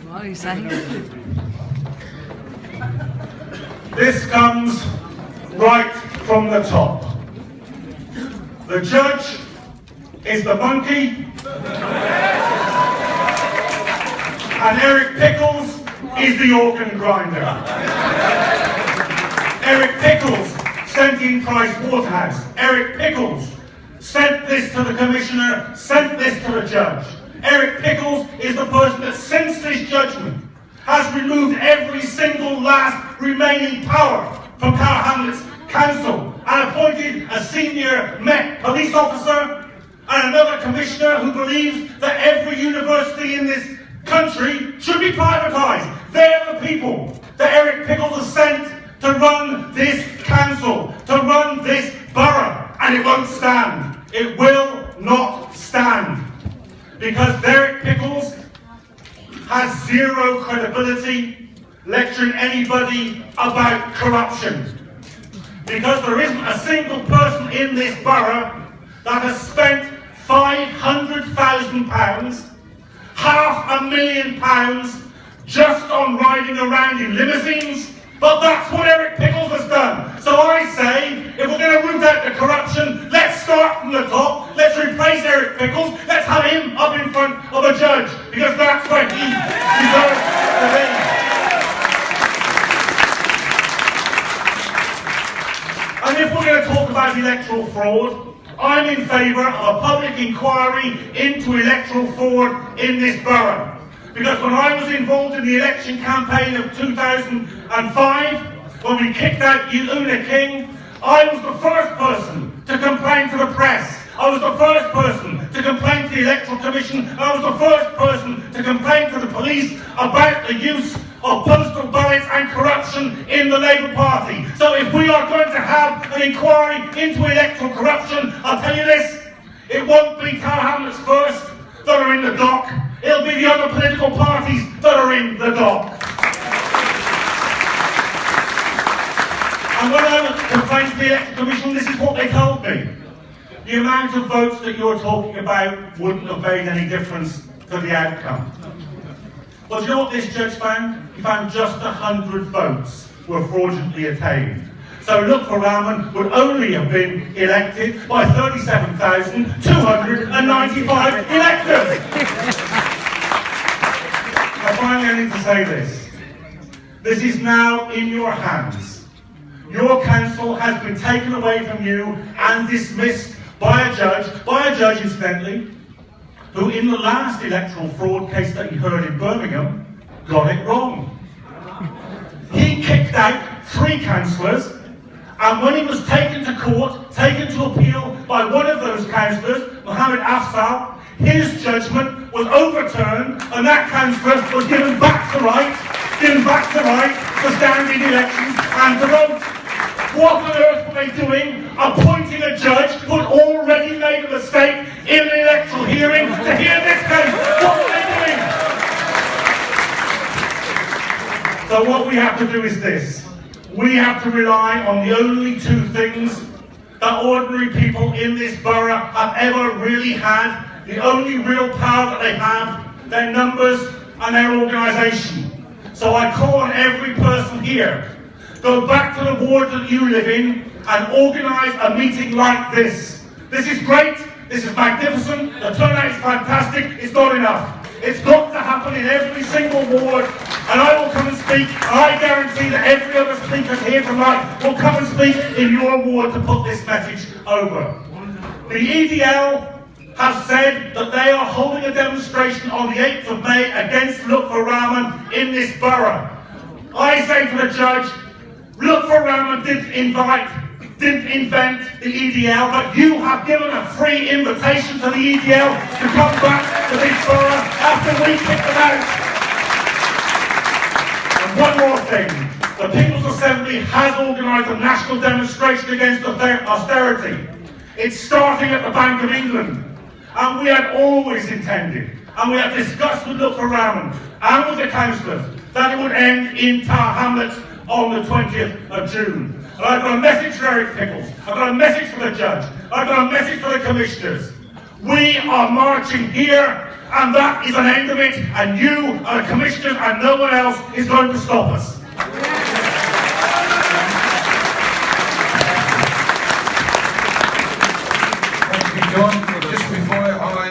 What are you saying? This comes right from the top. The judge is the monkey, and Eric Pickles is the organ grinder. Eric Pickles sent in Price Waterhouse. Eric Pickles sent this to the commissioner, sent this to the judge. Eric Pickles is the person that, since this judgment, has removed every single last remaining power from Tower Hamlets Council and appointed a senior Met police officer and another commissioner who believes that every university in this country should be privatised. They're the people that Eric Pickles has sent to run this council, to run this borough, and it won't stand. It will not stand. Because Eric Pickles has zero credibility lecturing anybody about corruption. Because there isn't a single person in this borough that has spent £500,000, £500,000 just on riding around in limousines. But that's what Eric Pickles has done. So I say, if we're going to root out the corruption, let's start from the top. Let's replace Eric Pickles. Let's have him up in front of a judge, because that's where he deserves to be. And if we're going to talk about electoral fraud, I'm in favour of a public inquiry into electoral fraud in this borough. Because when I was involved in the election campaign of 2005, when we kicked out Una King, I was the first person to complain to the press. I was the first person to complain to the Electoral Commission. I was the first person to complain to the police about the use of postal ballots and corruption in the Labour Party. So if we are going to have an inquiry into electoral corruption, I'll tell you this, it won't be Tower Hamlets first that are in the dock. It'll be the other political parties that are in the dock. And when I was complaining to the Electoral Commission, this is what they told me. The amount of votes that you're talking about wouldn't have made any difference to the outcome. But you know what this judge found? He found just 100 votes were fraudulently attained. So Look for Rahman would only have been elected by 37,295 electors. Finally, I need to say this. This is now in your hands. Your council has been taken away from you and dismissed by a judge incidentally, who in the last electoral fraud case that he heard in Birmingham, got it wrong. He kicked out 3 councillors, and when he was taken to court, taken to appeal by one of those councillors, Mohammed Afzal, his judgment was overturned, and that councillor was given back the right to stand in elections and to vote. What on earth were they doing, appointing a judge who had already made a mistake in an electoral hearing to hear this case? What were they doing? So what we have to do is this. We have to rely on the only 2 things that ordinary people in this borough have ever really had. The only real power that they have, their numbers and their organisation. So I call on every person here, go back to the ward that you live in and organise a meeting like this. This is great, this is magnificent, the turnout is fantastic, it's not enough. It's got to happen in every single ward, and I will come and speak, and I guarantee that every other speaker here tonight will come and speak in your ward to put this message over. The EDL have said that they are holding a demonstration on the 8th of May against Look for Rahman in this borough. I say to the judge, Look for Rahman didn't invent the EDL, but you have given a free invitation to the EDL to come back to this borough after we kicked them out. And one more thing, the People's Assembly has organised a national demonstration against austerity. It's starting at the Bank of England. And we had always intended, and we had discussed with Look for Rahman and with the councillors, that it would end in Tower Hamlets on the 20th of June. And I've got a message for Eric Pickles, I've got a message for the judge, I've got a message for the commissioners. We are marching here, and that is an end of it, and you are the commissioners and no one else is going to stop us. Thank you, John. Just before I